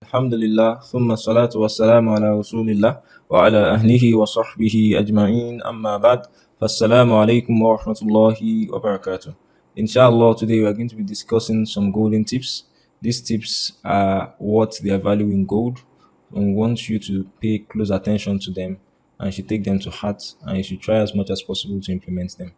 الحمد لله ثم الصلاة والسلام على رسول الله وعلى أهله وصحبه أجمعين أما بعد فالسلام عليكم ورحمة الله وبركاته. Inshallah, today we are going to be discussing some golden tips. These tips are what they are value in gold and want you to pay close attention to them and you should take them to heart and you should try as much as possible to implement them.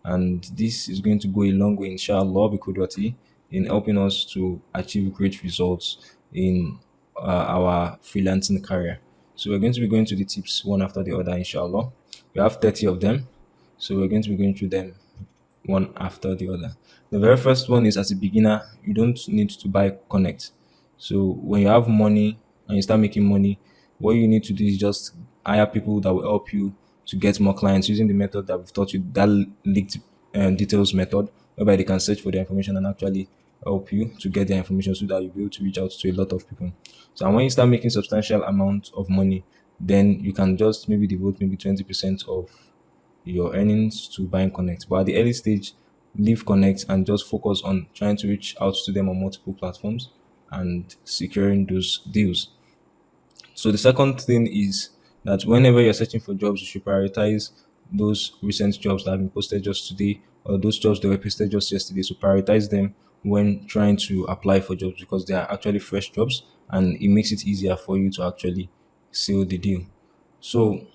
And this is going to go a long way, inshallah, bikudwati, in helping us to achieve great results in our freelancing career. So we're going to be going to the tips one after the other, inshallah. We have 30 of them, so we're going to be going through them one after the other. The very first one is, as a beginner, you don't need to buy Connect. So when you have money and you start making money, what you need to do is just hire people that will help you to get more clients using the method that we've taught you, that leaked details method, whereby they can search for the information and actually help you to get the information so that you'll be able to reach out to a lot of people. So and when you start making substantial amount of money, then you can just maybe devote maybe 20% of your earnings to buying Connect. But at the early stage, leave Connect and just focus on trying to reach out to them on multiple platforms and securing those deals. So the second thing is that whenever you're searching for jobs, you should prioritize those recent jobs that have been posted just today or those jobs that were posted just yesterday. So prioritize them when trying to apply for jobs because they are actually fresh jobs and it makes it easier for you to actually seal the deal. So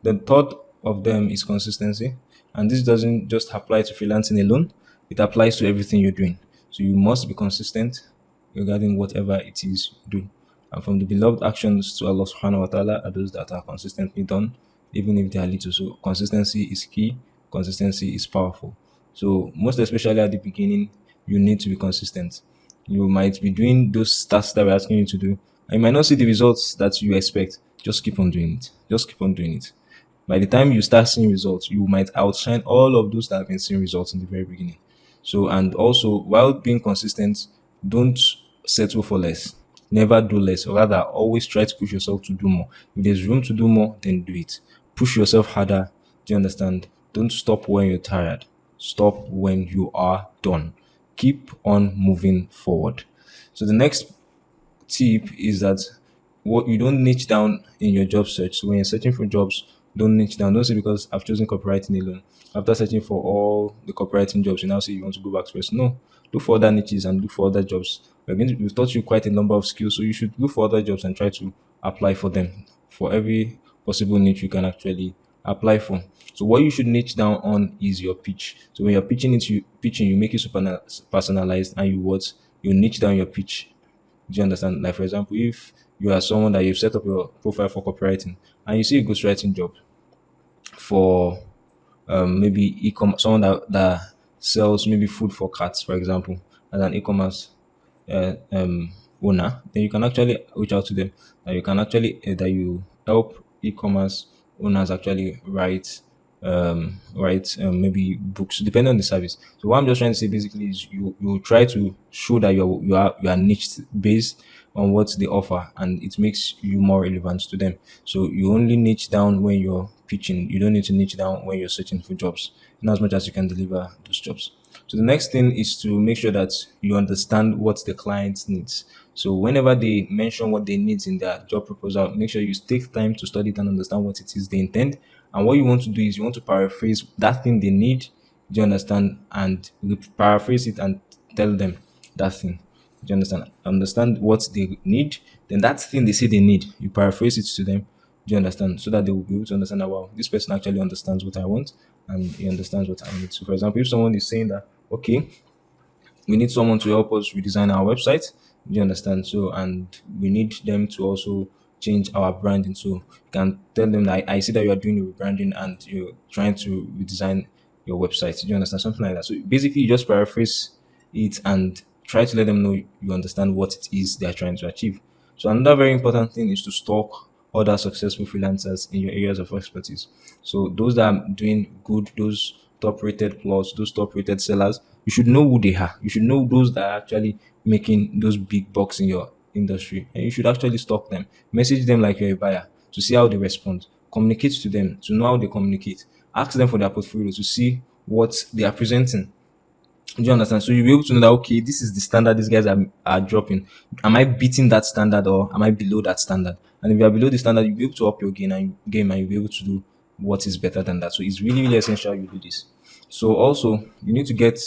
the third of them is consistency. And this doesn't just apply to freelancing alone, it applies to everything you're doing. So you must be consistent regarding whatever it is you do. And from the beloved actions to Allah subhanahu wa ta'ala are those that are consistently done, even if they are little. So consistency is key, consistency is powerful. So most especially at the beginning, you need to be consistent. You might be doing those tasks that we're asking you to do. And you might not see the results that you expect. Just keep on doing it. Just keep on doing it. By the time you start seeing results, you might outshine all of those that have been seeing results in the very beginning. So, and also while being consistent, don't settle for less. Never do less, or rather, always try to push yourself to do more. If there's room to do more, then do it. Push yourself harder. Do you understand? Don't stop when you're tired. Stop when you are done. Keep on moving forward. So the next tip is that what you don't niche down in your job search. So when you're searching for jobs, don't niche down. Don't say because I've chosen copywriting alone. After searching for all the copywriting jobs, you now say you want to go back to first. No, look for other niches and look for other jobs. We've taught you quite a number of skills, so you should look for other jobs and try to apply for them. For every possible niche you can actually apply for. So what you should niche down on is your pitch. So when you're pitching, you make it super personalized and you niche down your pitch. Do you understand? Like for example, if you are someone that you've set up your profile for copywriting and you see a ghostwriting job for maybe e-commerce, someone that sells maybe food for cats, for example, as an e-commerce owner, then you can actually reach out to them. You can actually that you help e-commerce owners actually write maybe books depending on the service. So what I'm just trying to say basically is you try to show that you are niche based on what they offer and it makes you more relevant to them. So you only niche down when you're pitching. You don't need to niche down when you're searching for jobs, in as much as you can deliver those jobs. So the next thing is to make sure that you understand what the client needs. So whenever they mention what they need in their job proposal, make sure you take time to study it and understand what it is they intend. And what you want to do is you want to paraphrase that thing they need. Do you understand? And you paraphrase it and tell them that thing. Do you understand? Understand what they need. Then that thing they say they need, you paraphrase it to them. Do you understand? So that they will be able to understand that, wow, this person actually understands what I want and he understands what I need. So, for example, if someone is saying that, okay, we need someone to help us redesign our website. Do you understand? So, and we need them to also change our branding. So, you can tell them that I see that you are doing your rebranding and you're trying to redesign your website. Do you understand? Something like that. So, basically, you just paraphrase it and try to let them know you understand what it is they are trying to achieve. So, another very important thing is to stalk other successful freelancers in your areas of expertise. So those that are doing good, those top rated plus, those top rated sellers, you should know who they are. You should know those that are actually making those big bucks in your industry. And you should actually stalk them. Message them like you're a buyer to see how they respond. Communicate to them to know how they communicate. Ask them for their portfolio to see what they are presenting. Do you understand? So you'll be able to know that okay, this is the standard these guys are dropping. Am I beating that standard or am I below that standard? And if you are below the standard, you'll be able to up your game and you'll be able to do what is better than that. So it's really, really essential you do this. So also you need to get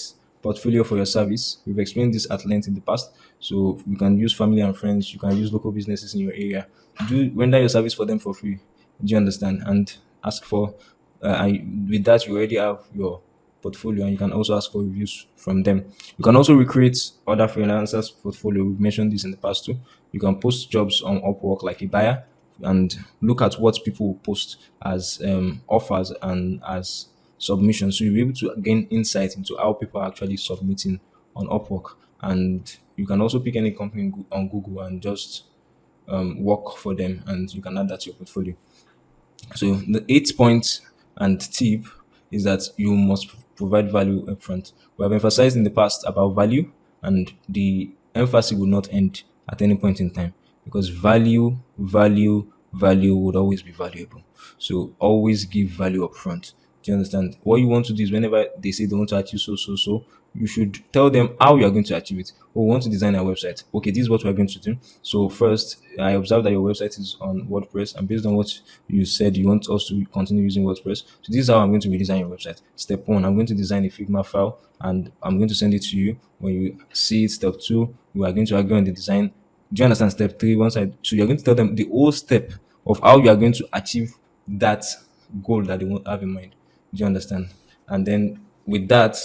portfolio for your service. We've explained this at length in the past. So you can use family and friends, you can use local businesses in your area. Do render your service for them for free. Do you understand? And ask for with that you already have your portfolio and you can also ask for reviews from them. You can also recreate other freelancers' portfolio. We've mentioned this in the past too. You can post jobs on Upwork like a buyer and look at what people post as offers and as submissions. So you'll be able to gain insight into how people are actually submitting on Upwork. And you can also pick any company on Google and just work for them, and you can add that to your portfolio. So the eighth point and tip is that you must provide value upfront. We have emphasized in the past about value, and the emphasis will not end at any point in time because value would always be valuable. So always give value upfront. Do you understand? What you want to do is whenever they say they want to achieve so, you should tell them how you are going to achieve it. Oh, we want to design a website. Okay, this is what we are going to do. So first, I observed that your website is on WordPress, and based on what you said, you want us to continue using WordPress. So this is how I'm going to redesign your website. Step one, I'm going to design a Figma file, and I'm going to send it to you. When you see it, step two, we are going to agree on the design. Do you understand? Step three, so you're going to tell them the whole step of how you are going to achieve that goal that they want to have in mind. Do you understand? And then with that,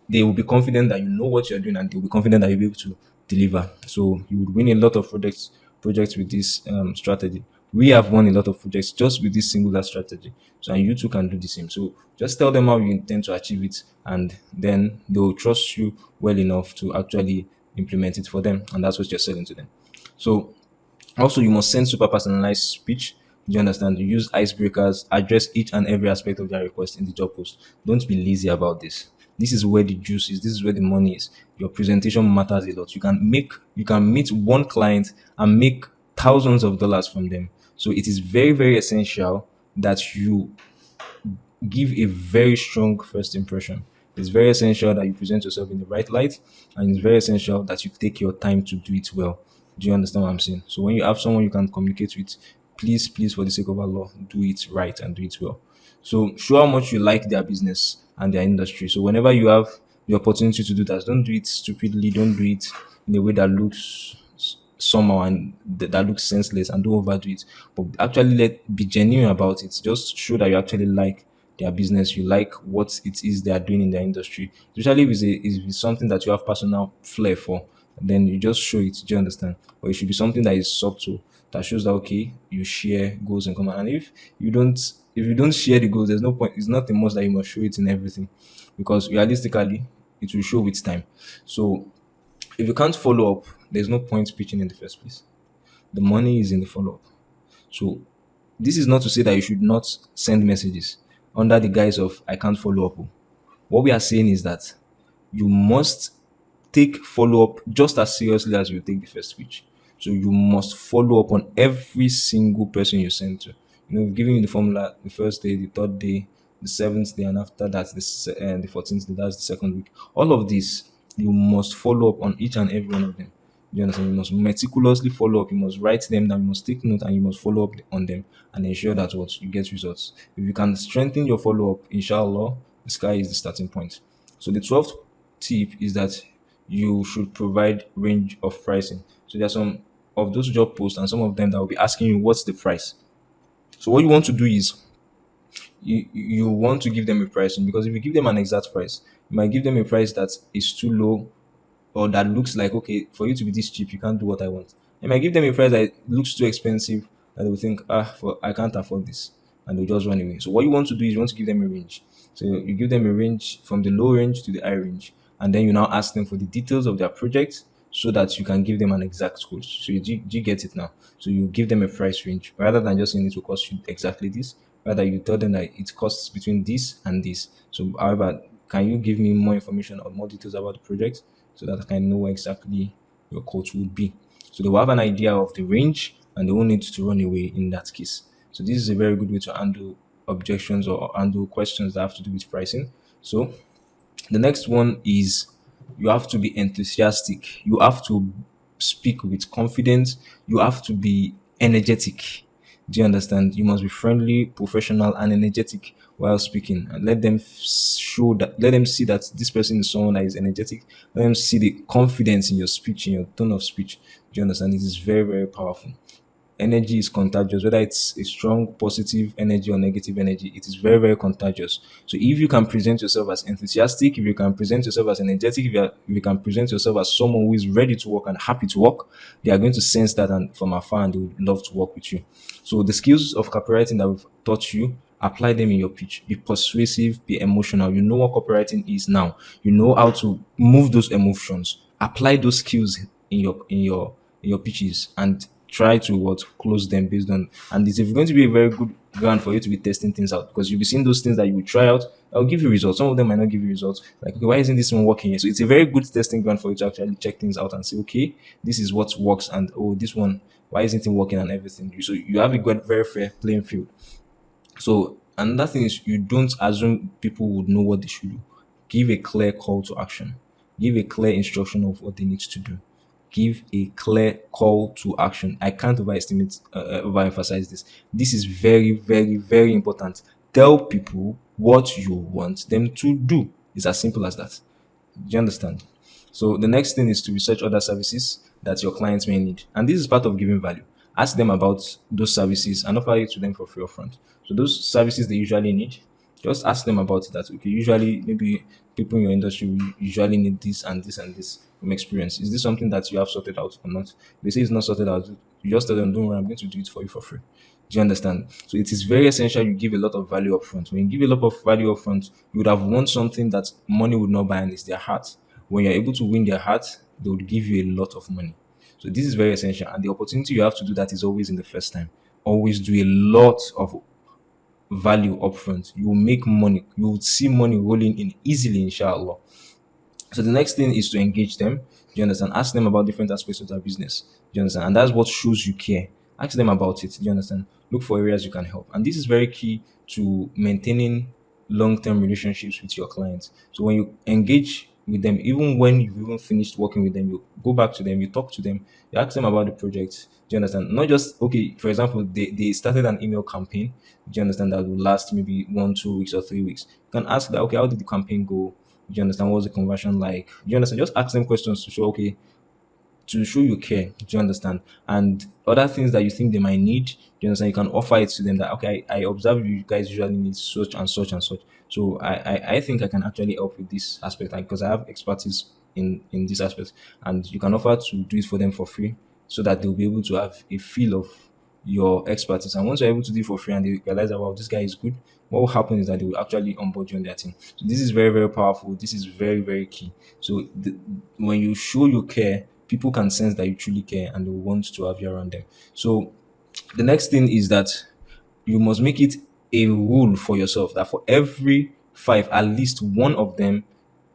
they will be confident that you know what you're doing and they'll be confident that you'll be able to deliver. So you would win a lot of projects with this strategy. We have won a lot of projects just with this singular strategy. So and you too can do the same. So just tell them how you intend to achieve it, and then they will trust you well enough to actually implement it for them. And that's what you're selling to them. So also, you must send super personalized speech. Do you understand? You use icebreakers, address each and every aspect of their request in the job post. Don't be lazy about this. This is where the juice is. This is where the money is. Your presentation matters a lot. You can meet one client and make thousands of dollars from them. So it is very, very essential that you give a very strong first impression. It's very essential that you present yourself in the right light, and it's very essential that you take your time to do it well. Do you understand what I'm saying? So when you have someone you can communicate with, please, for the sake of Allah, do it right and do it well. So show how much you like their business and their industry. So whenever you have the opportunity to do that, don't do it stupidly. Don't do it in a way that looks somehow and that looks senseless, and don't overdo it. But actually let be genuine about it. Just show that you actually like their business, you like what it is they are doing in their industry. Especially if it's something that you have personal flair for, then you just show it. Do you understand? Or it should be something that is subtle that shows that okay, you share goals in common. And if you don't share the goals, there's no point. It's not a must that you must show it in everything, because realistically, it will show with time. So if you can't follow up, there's no point pitching in the first place. The money is in the follow up. So this is not to say that you should not send messages under the guise of I can't follow up. What we are saying is that you must take follow up just as seriously as you take the first speech. So you must follow up on every single person you send to. You know, we've given you the formula: the first day, the third day, the seventh day, and after that, the 14th day. That's the second week. All of this, you must follow up on each and every one of them. You understand? You must meticulously follow up. You must write them down. You must take note, and you must follow up on them and ensure that what you get results. If you can strengthen your follow up, inshallah, the sky is the starting point. So the 12th tip is that you should provide range of pricing. So there are some of those job posts and some of them that will be asking you what's the price. So what you want to do is you want to give them a pricing, because if you give them an exact price, you might give them a price that is too low or that looks like okay, for you to be this cheap, you can't do what I want. You might give them a price that looks too expensive that they will think, I can't afford this, and they'll just run away. So what you want to do is you want to give them a range. So you give them a range from the low range to the high range, and then you now ask them for the details of their project so that you can give them an exact quote. So do you get it now? So you give them a price range rather than just saying it will cost you exactly this. Rather, you tell them that it costs between this and this. So, however, can you give me more information or more details about the project so that I can know what exactly your quote would be? So they will have an idea of the range and they won't need to run away in that case. So this is a very good way to handle objections or handle questions that have to do with pricing. So the next one is You have to be enthusiastic. You have to speak with confidence. You have to be energetic. Do you understand? You must be friendly, professional, and energetic while speaking, and let them show that. Let them see that this person is someone that is energetic. Let them see the confidence in your speech, in your tone of speech. Do you understand? It is very, very powerful. Energy is contagious, whether it's a strong positive energy or negative energy, it is very, very contagious. So if you can present yourself as enthusiastic, if you can present yourself as energetic, if you can present yourself as someone who is ready to work and happy to work, they are going to sense that and from afar, and they would love to work with you. So the skills of copywriting that we've taught you, apply them in your pitch. Be persuasive, be emotional. You know what copywriting is now. You know how to move those emotions. Apply those skills in your pitches, and try to what close them based on. And it's going to be a very good ground for you to be testing things out, because you'll be seeing those things that you will try out. I'll give you results. Some of them might not give you results. Like, okay, why isn't this one working here? So it's a very good testing ground for you to actually check things out and say, okay, this is what works, and oh, this one, why isn't it working, and everything. So you have a good, very fair playing field. So another thing is, you don't assume people would know what they should do. Give a clear call to action. Give a clear instruction of what they need to do. Give a clear call to action. I can't overemphasize this. This is very, very, very important. Tell people what you want them to do. It's as simple as that. Do you understand? So the next thing is to research other services that your clients may need. And this is part of giving value. Ask them about those services and offer it to them for free upfront. So those services they usually need, just ask them about it. That okay, usually maybe people in your industry will usually need this and this and this from experience. Is this something that you have sorted out or not? If they say it's not sorted out, you just tell them, don't worry, I'm going to do it for you for free. Do you understand? So it is very essential you give a lot of value upfront. When you give a lot of value upfront, you would have won something that money would not buy, and it's their heart. When you're able to win their heart, they would give you a lot of money. So this is very essential, and the opportunity you have to do that is always in the first time. Always do a lot of value upfront. You will make money. You will see money rolling in easily, inshallah. So the next thing is to engage them. Do you understand? Ask them about different aspects of their business. Do you understand? And that's what shows you care. Ask them about it. Do you understand? Look for areas you can help. And this is very key to maintaining long-term relationships with your clients. So when you engage with them, even when you've even finished working with them, you go back to them, you talk to them, you ask them about the project. Do you understand? Not just, okay, for example, they started an email campaign. Do you understand? That will last maybe 1, 2 weeks or 3 weeks. You can ask that, okay, how did the campaign go? Do you understand? What was the conversion like? Do you understand? Just ask them questions to show, okay, to show you care. Do you understand? And other things that you think they might need, do you understand? You can offer it to them that, okay, I observe you guys usually need such and such and such. So I think I can actually help with this aspect, like, because I have expertise in this aspect, and you can offer to do it for them for free, so that they'll be able to have a feel of your expertise. And once you're able to do it for free and they realize that, wow, this guy is good, what will happen is that they will actually onboard you on their team. So this is very, very powerful. This is very, very key. So when you show you care, people can sense that you truly care, and they want to have you around them. So the next thing is that you must make it a rule for yourself that for every five, at least one of them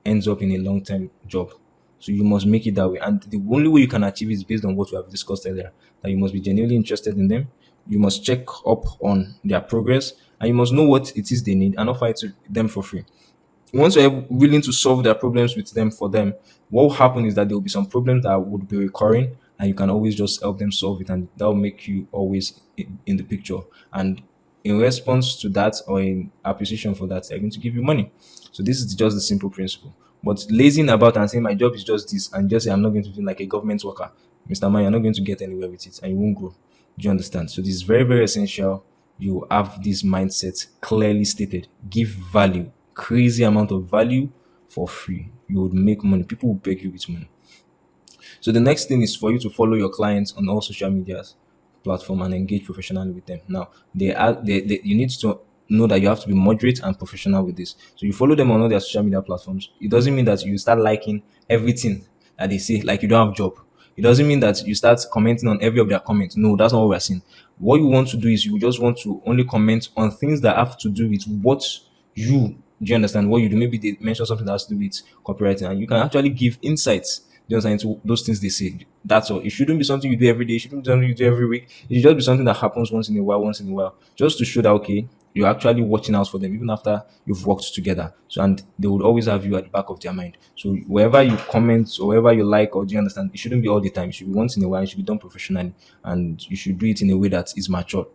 ends up in a long-term job. So you must make it that way. And the only way you can achieve it is based on what we have discussed earlier. That you must be genuinely interested in them. You must check up on their progress, and you must know what it is they need and offer it to them for free. Once you're willing to solve their problems with them for them, what will happen is that there will be some problems that would be recurring, and you can always just help them solve it, and that will make you always in the picture. And in response to that, or in appreciation for that, they're going to give you money. So this is just the simple principle. But lazing about and saying my job is just this, and just say I'm not going to be like a government worker, Mr. Man, you're not going to get anywhere with it, and you won't grow. Do you understand? So this is very, very essential. You have this mindset clearly stated. Give value, crazy amount of value for free. You would make money. People will beg you with money. So the next thing is for you to follow your clients on all social medias platform and engage professionally with them. Now, you need to know that you have to be moderate and professional with this. So you follow them on all their social media platforms. It doesn't mean that you start liking everything that they say, like you don't have a job. It doesn't mean that you start commenting on every of their comments. No, that's not what we're saying. What you want to do is you just want to only comment on things that have to do with what you do. You understand what you do? Maybe they mention something that has to do with copywriting, and you can actually give insights You understand? Into those things they say. That's all. It shouldn't be something you do every day. It shouldn't be something you do every week. It should just be something that happens once in a while, just to show that okay, you're actually watching out for them even after you've worked together. So and they would always have you at the back of their mind. So wherever you comment or wherever you like or do you understand, it shouldn't be all the time. It should be once in a while. It should be done professionally, and you should do it in a way that is mature.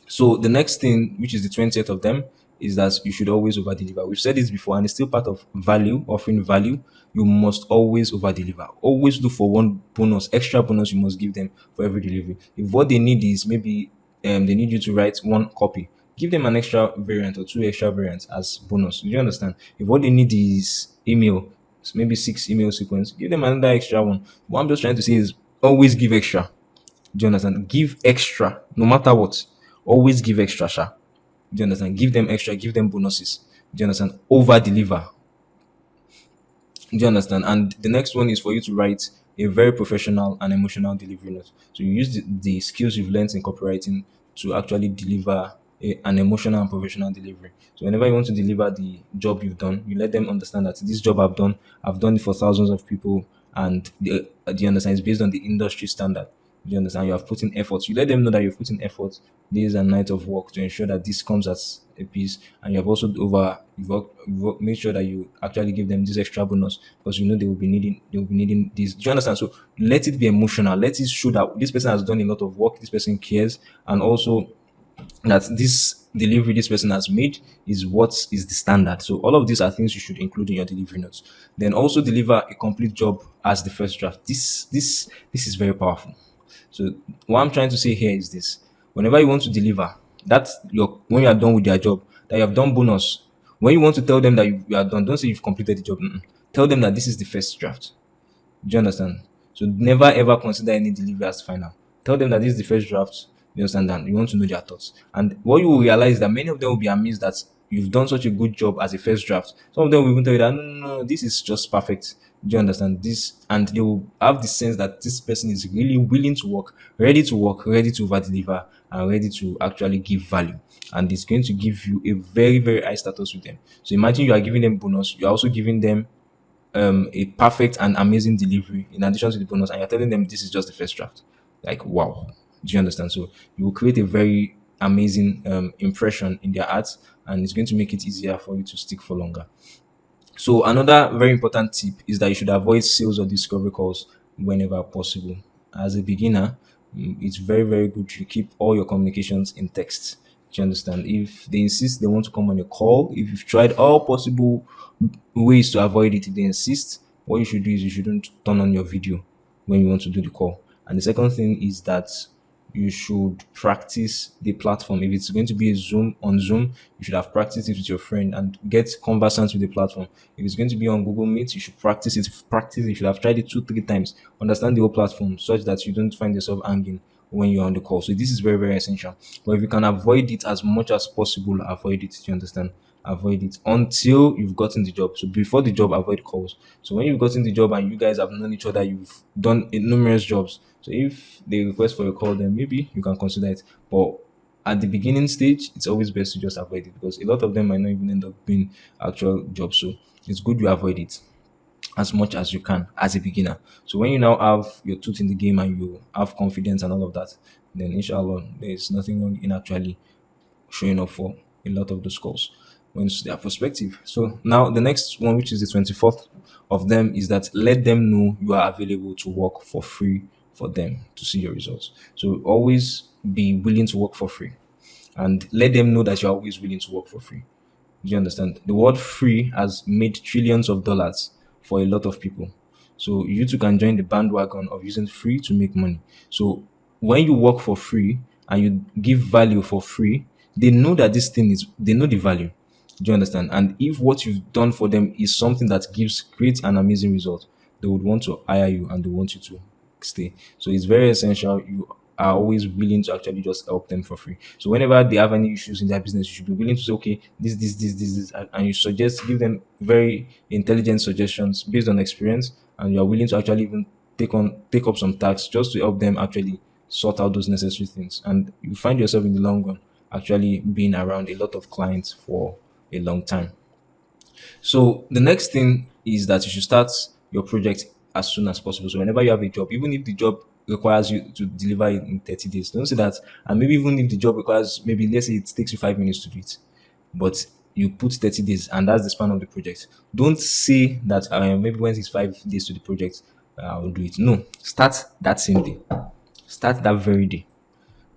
So the next thing, which is the 20th of them, is that you should always over deliver. We've said this before, and it's still part of value, offering value. You must always over deliver. Always look for one bonus, extra bonus you must give them for every delivery. If what they need is maybe they need you to write one copy, give them an extra variant or two extra variants as bonus. Do you understand? If what they need is email, maybe six email sequence, give them another extra one. What I'm just trying to say is always give extra. Do you understand? Give extra, no matter what. Always give extra, sha. Do you understand? Give them extra, give them bonuses. Do you understand? Over deliver. Do you understand? And the next one is for you to write a very professional and emotional delivery note. So you use the skills you've learned in copywriting to actually deliver an emotional and professional delivery. So whenever you want to deliver the job you've done, you let them understand that this job I've done it for thousands of people, and the understand it's based on the industry standard. You understand? You have put in effort. You let them know that you've put in effort, days and nights of work to ensure that this comes as a piece, and you have also made sure that you actually give them this extra bonus because you know they will be needing this. Do you understand? So let it be emotional. Let it show that this person has done a lot of work. This person cares, and also that this delivery this person has made is what is the standard. So all of these are things you should include in your delivery notes. Then also deliver a complete job as the first draft. This is very powerful. So what I'm trying to say here is this: whenever you want to deliver, that's your when you are done with their job, that you have done bonus. When you want to tell them that you are done, don't say you've completed the job. Mm-mm. Tell them that this is the first draft. Do you understand? So never ever consider any delivery as final. Tell them that this is the first draft. You understand that you want to know their thoughts. And what you will realize is that many of them will be amazed that you've done such a good job as a first draft. Some of them will even tell you that no, this is just perfect. Do you understand this? And they will have the sense that this person is really willing to work, ready to over deliver, and ready to actually give value. And it's going to give you a very, very high status with them. So imagine you are giving them bonus, you are also giving them a perfect and amazing delivery in addition to the bonus, and you're telling them this is just the first draft. Like, wow. Do you understand? So you will create a very amazing impression in their hearts, and it's going to make it easier for you to stick for longer. So another very important tip is that you should avoid sales or discovery calls whenever possible. As a beginner, it's very, very good to keep all your communications in text. Do you understand? If they insist they want to come on a call, if you've tried all possible ways to avoid it, if they insist, what you should do is you shouldn't turn on your video when you want to do the call. And the second thing is that you should practice the platform. If it's going to be a Zoom, you should have practiced it with your friend and get conversant with the platform. If it's going to be on Google Meet, you should practice it. You should have tried it 2, 3 times. Understand the whole platform such that you don't find yourself hanging when you're on the call. So this is very, very essential. But if you can avoid it as much as possible, avoid it. Do you understand? Avoid it until you've gotten the job. So before the job, avoid calls. So when you've gotten the job and you guys have known each other, you've done numerous jobs. So if they request for a call, then maybe you can consider it. But at the beginning stage, it's always best to just avoid it because a lot of them might not even end up being actual jobs. So it's good you avoid it as much as you can as a beginner. So when you now have your tooth in the game and you have confidence and all of that, then inshallah there is nothing wrong in actually showing up for a lot of those calls when it's their perspective. So now the next one, which is the 24th of them, is that let them know you are available to work for free for them to see your results. So always be willing to work for free and let them know that you're always willing to work for free. Do you understand? The word free has made trillions of dollars for a lot of people. So you too can join the bandwagon of using free to make money. So when you work for free and you give value for free, they know that they know the value. Do you understand? And if what you've done for them is something that creates an amazing result, they would want to hire you and they want you to stay. So it's very essential you are always willing to actually just help them for free. So whenever they have any issues in their business, you should be willing to say, okay, this, and you suggest, give them very intelligent suggestions based on experience, and you are willing to actually even take up some tasks just to help them actually sort out those necessary things. And you find yourself in the long run actually being around a lot of clients for a long time. So the next thing is that you should start your project as soon as possible. So whenever you have a job, even if the job requires you to deliver it in 30 days, don't say that. And maybe even if the job requires, maybe let's say it takes you 5 minutes to do it, but you put 30 days and that's the span of the project. Don't say that maybe when it's 5 days to the project, I'll do it. No, start that same day. Start that very day.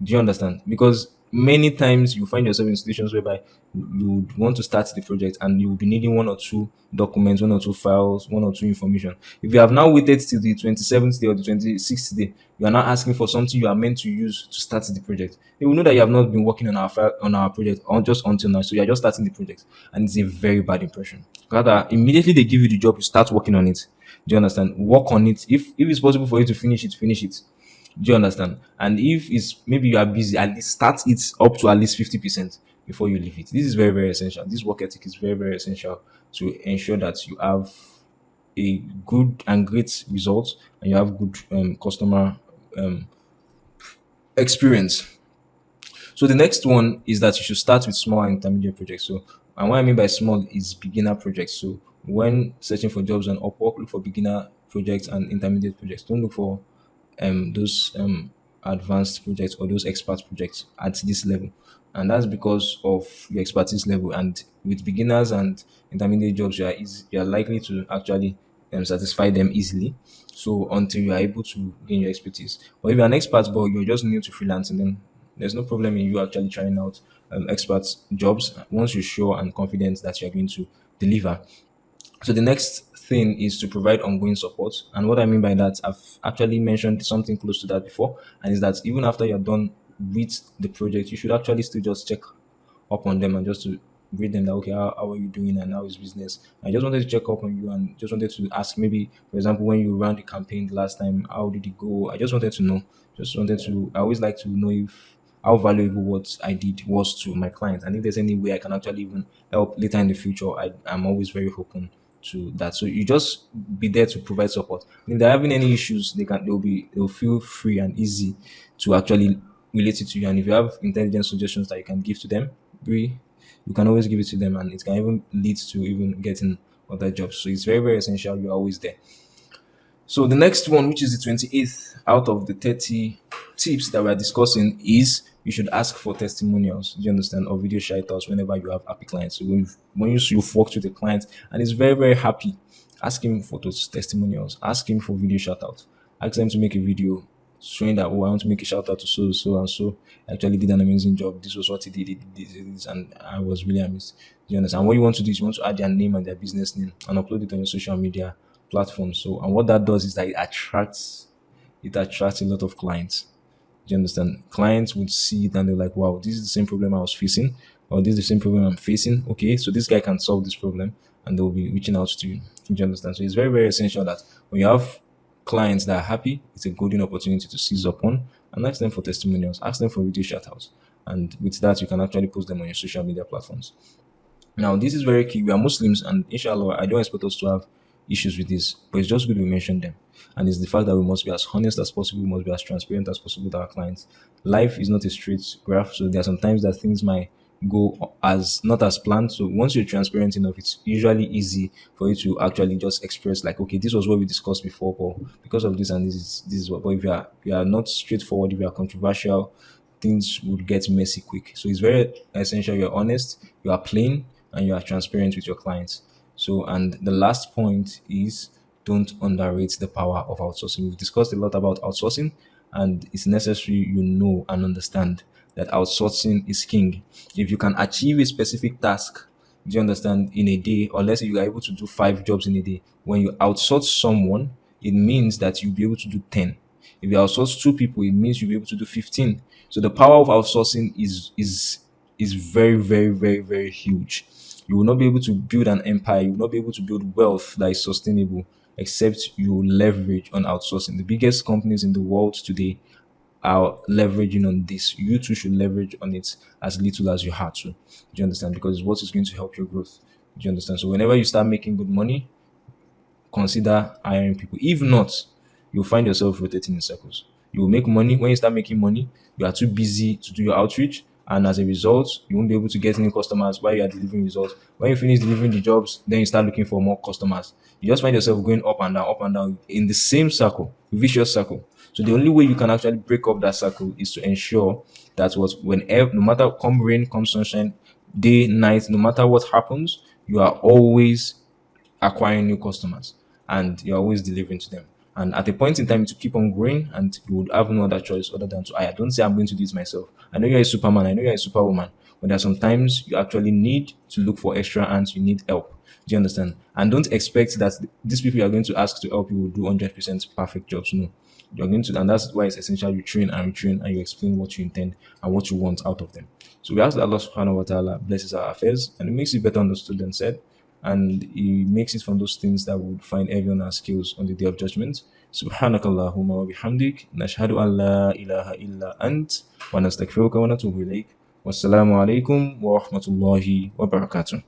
Do you understand? Because many times you find yourself in situations whereby you would want to start the project and you will be needing one or two documents, one or two files, one or two information. If you have now waited till the 27th day or the 26th day, you are now asking for something you are meant to use to start the project. They will know that you have not been working on our file, on our project just until now. So you are just starting the project, and it's a very bad impression. Rather, immediately they give you the job, you start working on it. Do you understand? Work on it. If it's possible for you to finish it, finish it. Do you understand? And if it's maybe you are busy, at least start it up to at least 50% before you leave it. This is very, very essential. This work ethic is very, very essential to ensure that you have a good and great result and you have good customer um, experience. So the next one is that you should start with small and intermediate projects. So, and what I mean by small is beginner projects. So when searching for jobs on Upwork, look for beginner projects and intermediate projects. Don't look for those advanced projects or those expert projects at this level. And that's because of your expertise level. And with beginners and intermediate jobs, you are likely to actually satisfy them easily. So until you are able to gain your expertise. But if you're an expert but you're just new to freelancing, then there's no problem in you actually trying out expert jobs once you're sure and confident that you're going to deliver. So the next thing is to provide ongoing support. And what I mean by that, I've actually mentioned something close to that before, and is that even after you're done with the project, you should actually still just check up on them and just to greet them that okay, how are you doing and how is business? I just wanted to check up on you and just wanted to ask maybe, for example, when you ran the campaign the last time, how did it go? I just wanted to know. I always like to know if how valuable what I did was to my client. And if there's any way I can actually even help later in the future, I'm always very open to that. So you just be there to provide support. And if they're having any issues, they'll feel free and easy to actually relate it to you. And if you have intelligent suggestions that you can give to them, you can always give it to them and it can even lead to even getting other jobs. So it's very, very essential you're always there. So the next one, which is the 28th out of the 30 tips that we're discussing, is you should ask for testimonials. Do you understand? Or video shout outs whenever you have happy clients. So you've worked with a client and is very, very happy, ask him for those testimonials. Ask him for video shout outs. Ask them to make a video showing that, oh, I want to make a shout out to so, so, and so. Actually did an amazing job. This was what he did this, and I was really amazed. Do you understand? What you want to do is you want to add their name and their business name and upload it on your social media platform. So, and what that does is that it attracts a lot of clients. Do you understand? Clients would see it and they're like, wow, this is the same problem I was facing, or this is the same problem I'm facing. Okay, so this guy can solve this problem, and they'll be reaching out to you. Do you understand? So it's very, very essential that when you have clients that are happy, it's a golden opportunity to seize upon and ask them for testimonials, ask them for video shout outs. And with that, you can actually post them on your social media platforms. Now, this is very key. We are Muslims, and inshallah, I don't expect us to have issues with this, but it's just good we mention them. And it's the fact that we must be as honest as possible, we must be as transparent as possible with our clients. Life is not a straight graph, so there are sometimes that things might go as not as planned. So once you're transparent enough, it's usually easy for you to actually just express like, okay, this was what we discussed before, but because of this and this is what. But if you are not straightforward, if you are controversial, things would get messy quick. So it's very essential you're honest, you are plain, and you are transparent with your clients. So, and the last point is don't underrate the power of outsourcing. We've discussed a lot about outsourcing, and it's necessary you know and understand that outsourcing is king. If you can achieve a specific task, do you understand, in a day, or let's say you are able to do 5 jobs in a day, when you outsource someone, it means that you'll be able to do 10. If you outsource 2 people, it means you'll be able to do 15. So the power of outsourcing is very, very, very, very huge. You will not be able to build an empire. You will not be able to build wealth that is sustainable except you leverage on outsourcing. The biggest companies in the world today are leveraging on this. You too should leverage on it as little as you have to. Do you understand? Because it's what is going to help your growth. Do you understand? So whenever you start making good money, consider hiring people. If not, you'll find yourself rotating in circles. You will make money. When you start making money, you are too busy to do your outreach, and as a result, you won't be able to get any customers while you are delivering results. When you finish delivering the jobs, then you start looking for more customers. You just find yourself going up and down in the same circle, vicious circle. So the only way you can actually break up that circle is to ensure that whenever, no matter come rain, come sunshine, day, night, no matter what happens, you are always acquiring new customers and you're always delivering to them. And at a point in time, to keep on growing, and you would have no other choice other than to, I don't say I'm going to do it myself. I know you're a superman, I know you're a superwoman, but there are sometimes you actually need to look for extra hands, you need help. Do you understand? And don't expect that these people you are going to ask to help you will do 100% perfect jobs. No. You're going to, and that's why it's essential you train and retrain and you explain what you intend and what you want out of them. So we ask that Allah subhanahu wa ta'ala blesses our affairs and it makes it better understood than said. And he makes it from those things that would find everyone our skills on the day of judgment. Subhanakallahumma wa bihamdik, nashhadu an la ilaha illa ant, wa nastaghfiruka wa natubu ilayk. Wassalamu alaikum wa rahmatullahi wa barakatuh.